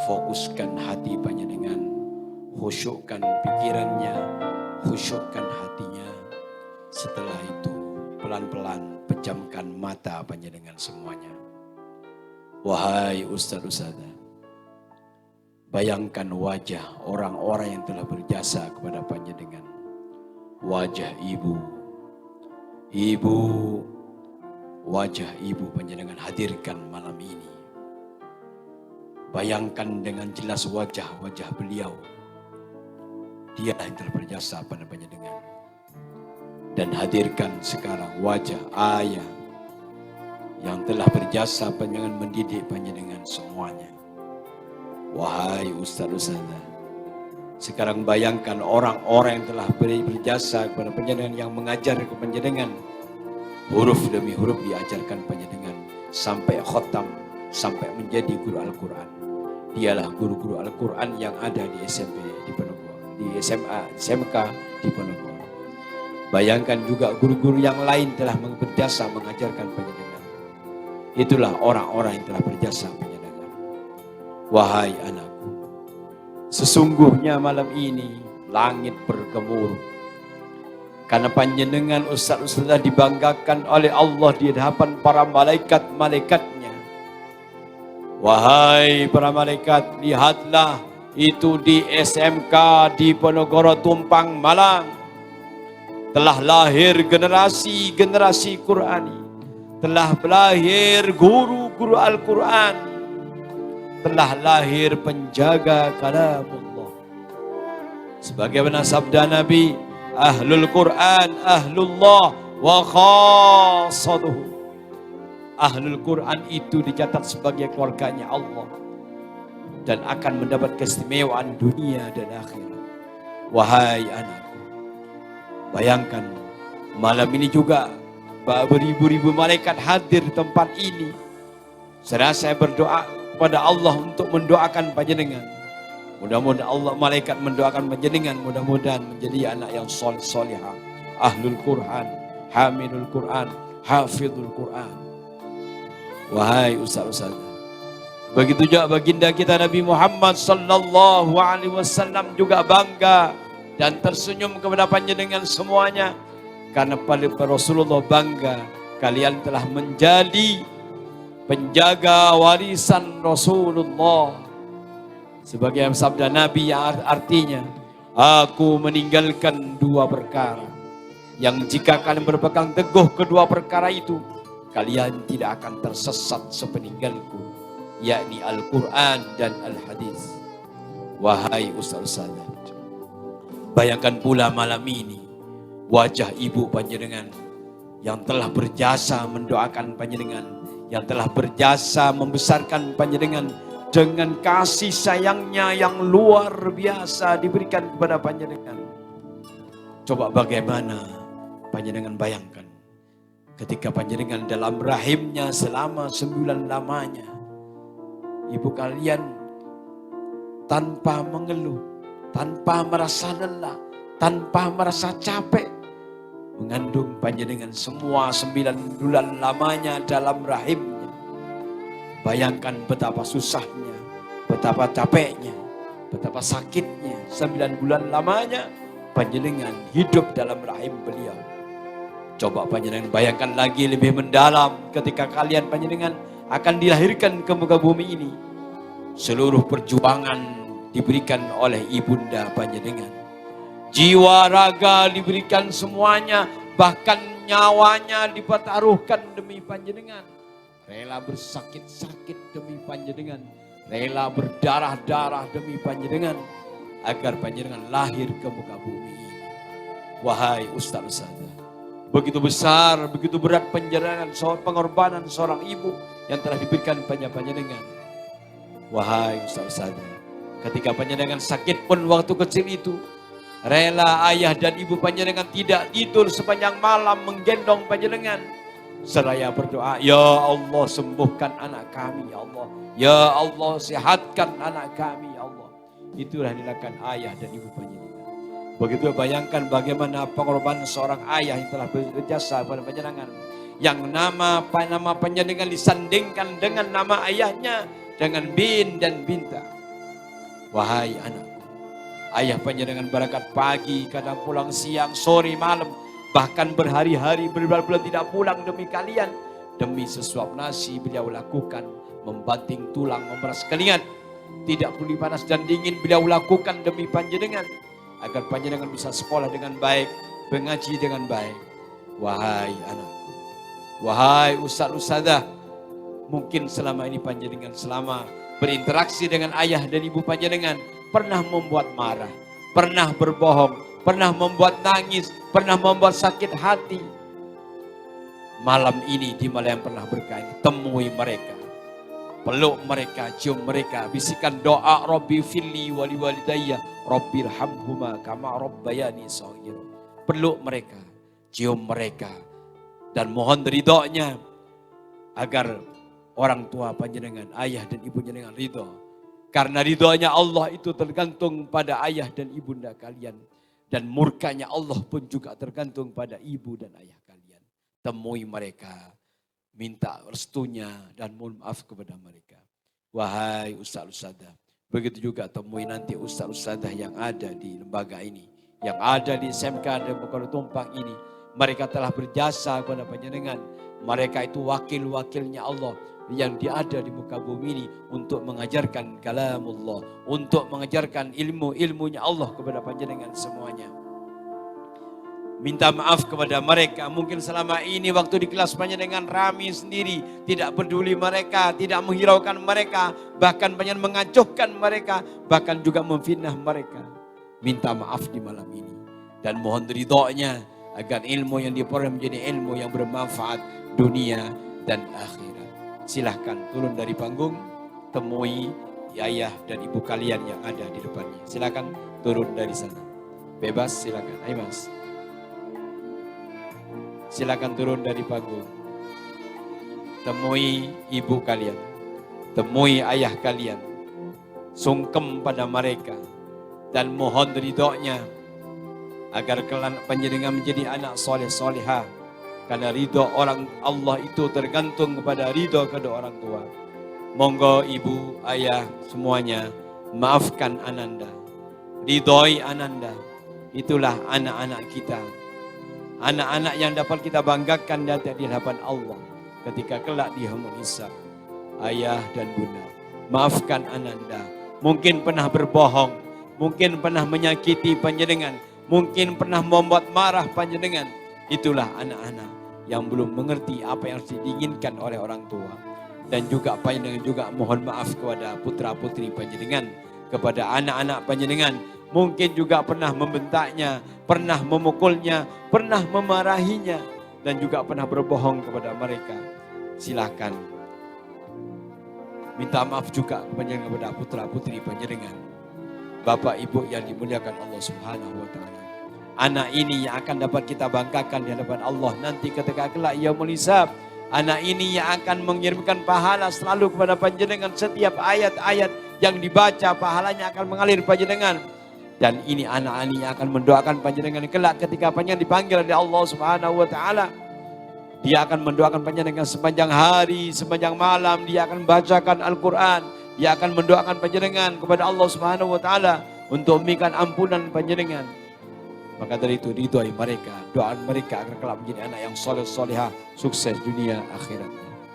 fokuskan hati panjenengan, khusyukkan pikirannya, khusyukkan hatinya. Setelah itu pelan-pelan pejamkan mata panjenengan semuanya. Wahai ustaz-ustazah, bayangkan wajah orang-orang yang telah berjasa kepada panjenengan. Wajah ibu, wajah ibu panjenengan hadirkan malam ini. Bayangkan dengan jelas wajah-wajah beliau. Dia yang telah berjasa pada panjenengan. Dan hadirkan sekarang wajah ayah yang telah berjasa panjenengan mendidik panjenengan semuanya. Wahai ustaz-ustazah, sekarang bayangkan orang-orang yang telah berjasa kepada panjenengan, yang mengajar kepada panjenengan. Huruf demi huruf diajarkan panjenengan sampai khatam, sampai menjadi guru Al-Quran. Dialah guru-guru Al-Quran yang ada di SMP di Ponorogo, di SMA, SMK di Ponorogo. Bayangkan juga guru-guru yang lain telah berjasa mengajarkan panjenengan. Itulah orang-orang yang telah berjasa panjenengan. Wahai anakku, sesungguhnya malam ini langit bergemuruh. Karena panjenengan ustaz-ustazah dibanggakan oleh Allah di hadapan para malaikat-malaikatnya. Wahai para malaikat, lihatlah itu di SMK di Ponorogo Tumpang Malang. Telah lahir generasi-generasi Qurani. Telah lahir guru-guru Al-Quran. Telah lahir penjaga kalamullah. Sebagaimana sabda Nabi, Ahlul Quran, Ahlullah, wa khassatuhu. Ahlul Quran itu dicatat sebagai keluarganya Allah. Dan akan mendapat keistimewaan dunia dan akhirat. Wahai anakku, bayangkan malam ini juga beribu-ribu malaikat hadir di tempat ini. Saya berdoa kepada Allah untuk mendoakan panjenengan. Mudah-mudahan Allah malaikat mendoakan panjenengan, mudah-mudahan menjadi anak yang solihah, ahlul Quran, hamilul Quran, hafizul Quran. Wahai ustaz-ustaz, begitu juga baginda kita Nabi Muhammad sallallahu alaihi wasallam juga bangga dan tersenyum kepada panjenengan semuanya. Karena pada Rasulullah bangga, kalian telah menjadi penjaga warisan Rasulullah. Sebagai sabda Nabi yang artinya, aku meninggalkan dua perkara, yang jika kalian berpegang teguh kedua perkara itu, kalian tidak akan tersesat sepeninggalku, yakni Al-Quran dan Al-Hadis. Wahai ustaz-ustazah, bayangkan pula malam ini wajah ibu panjenengan yang telah berjasa mendoakan panjenengan, yang telah berjasa membesarkan panjenengan dengan kasih sayangnya yang luar biasa diberikan kepada panjenengan. Coba bagaimana panjenengan bayangkan ketika panjenengan dalam rahimnya selama 9 lamanya, ibu kalian tanpa mengeluh, tanpa merasa lelah, tanpa merasa capek, mengandung panjenengan semua 9 bulan lamanya dalam rahimnya. Bayangkan betapa susahnya, betapa capeknya, betapa sakitnya 9 bulan lamanya panjenengan hidup dalam rahim beliau. Coba panjenengan bayangkan lagi lebih mendalam ketika kalian panjenengan akan dilahirkan ke muka bumi ini. Seluruh perjuangan diberikan oleh ibunda panjenengan. Jiwa raga diberikan semuanya, bahkan nyawanya dipertaruhkan demi panjenengan. Rela bersakit-sakit demi panjenengan, rela berdarah-darah demi panjenengan, agar panjenengan lahir ke muka bumi ini. Wahai ustaz-ustazah, begitu besar, begitu berat pengorbanan seorang ibu yang telah diberikan panjenengan. Wahai ustaz-ustazah, ketika panjenengan sakit pun waktu kecil itu, rela ayah dan ibu panjenengan tidak tidur sepanjang malam menggendong panjenengan. Seraya berdoa, ya Allah sembuhkan anak kami ya Allah. Ya Allah sehatkan anak kami ya Allah. Itulah dilakukan ayah dan ibu panjenengan. Begitu bayangkan bagaimana pengorbanan seorang ayah yang telah berjasa pada panjenengan. Yang nama panjenengan disandingkan dengan nama ayahnya dengan bin dan binta. Wahai anakku, ayah panjenengan berangkat pagi, kadang pulang siang, sore, malam, bahkan berhari-hari, berbulan-bulan tidak pulang demi kalian. Demi sesuap nasi beliau lakukan, membanting tulang, memeras keringat. Tidak peduli panas dan dingin beliau lakukan demi panjenengan, agar panjenengan bisa sekolah dengan baik, mengaji dengan baik. Wahai anakku, wahai ustaz-ustazah, mungkin selama ini panjenengan selama berinteraksi dengan ayah dan ibu panjenengan pernah membuat marah, pernah berbohong, pernah membuat nangis, pernah membuat sakit hati. Malam ini di malam yang pernah berkah ini, temui mereka, peluk mereka, cium mereka, bisikan doa Rabbi filli wali walidayya Rabbirhamhuma kama rabbayani shaghira. Peluk mereka, cium mereka, dan mohon ridhonya agar orang tua panjenengan, ayah dan ibu panjenengan ridho. Karena ridhonya Allah itu tergantung pada ayah dan ibunda kalian, dan murkanya Allah pun juga tergantung pada ibu dan ayah kalian. Temui mereka, minta restunya dan mohon maaf kepada mereka. Wahai ustaz-ustazah, begitu juga temui nanti ustaz-ustazah yang ada di lembaga ini, yang ada di SMK dan Bogor Tumpang ini. Mereka telah berjasa kepada panjenengan. Mereka itu wakil-wakilnya Allah yang ada di muka bumi ini untuk mengajarkan kalamullah, untuk mengajarkan ilmu-ilmunya Allah kepada panjenengan semuanya. Minta maaf kepada mereka, mungkin selama ini waktu di kelas panjenengan rami sendiri, tidak peduli mereka, tidak menghiraukan mereka, bahkan panjenengan mengacuhkan mereka, bahkan juga memfitnah mereka. Minta maaf di malam ini dan mohon ridhonya agar ilmu yang diperoleh menjadi ilmu yang bermanfaat dunia dan akhirat. Silahkan turun dari panggung, temui ayah dan ibu kalian yang ada di depannya. Silahkan turun dari sana. Bebas, silahkan. Ayo mas. Silakan turun dari panggung. Temui ibu kalian, temui ayah kalian, sungkem pada mereka dan mohon ridhonya agar kalian panjenengan menjadi anak soleh solehah. Karena ridho orang Allah itu tergantung kepada ridho kedua orang tua. Monggo ibu, ayah semuanya maafkan Ananda, ridhoi Ananda. Itulah anak-anak kita. Anak-anak yang dapat kita banggakan di hadapan Allah ketika kelak di yaumul hisab. Ayah dan bunda, maafkan Ananda. Mungkin pernah berbohong, mungkin pernah menyakiti panjenengan, mungkin pernah membuat marah panjenengan. Itulah anak-anak yang belum mengerti apa yang harus diinginkan oleh orang tua. Dan juga panjenengan juga mohon maaf kepada putra-putri panjenengan, kepada anak-anak panjenengan. Mungkin juga pernah membentaknya, pernah memukulnya, pernah memarahinya, dan juga pernah berbohong kepada mereka. Silakan minta maaf juga kepada putra-putri panjenengan, bapak ibu yang dimuliakan Allah Subhanahu wa taala. Anak ini yang akan dapat kita banggakan di hadapan Allah nanti ketika kelak yaumul hisab. Anak ini yang akan mengirimkan pahala selalu kepada panjenengan. Setiap ayat-ayat yang dibaca pahalanya akan mengalir panjenengan. Dan ini anak-anak yang akan mendoakan panjenengan kelak ketika panjenengan dipanggil oleh Allah Subhanahu wa taala. Dia akan mendoakan panjenengan sepanjang hari, sepanjang malam. Dia akan membacakan Al-Quran. Dia akan mendoakan panjenengan kepada Allah Subhanahu wa taala untuk memberikan ampunan panjenengan. Maka dari itu ridhoi mereka, doa mereka agar kelak menjadi anak yang soleh solehah, sukses dunia akhirat.